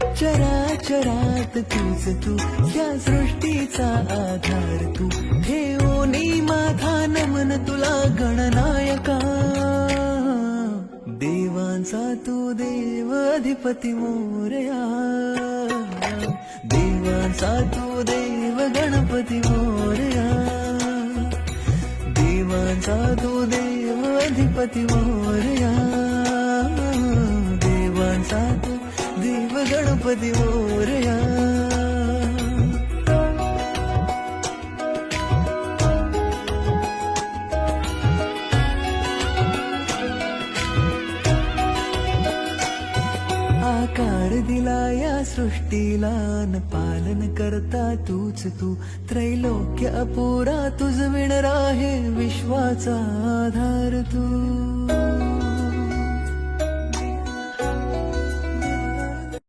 चराचरात तूच तू, या सृष्टीचा आधार तू. ठेवोनी माझा नमन तुला गणनायका. देवांचा तू देव अधिपती मोरया. देवांचा तू देव गणपती मोरया. देवांचा तू देव अधिपती मोरया. देवांचा तू देव गणपती मोरया. आकार दिला या सृष्टीला न पालन करता तूच तू. त्रैलोक्य अपुरा तुझ विण राहे विश्वाचा आधार तू.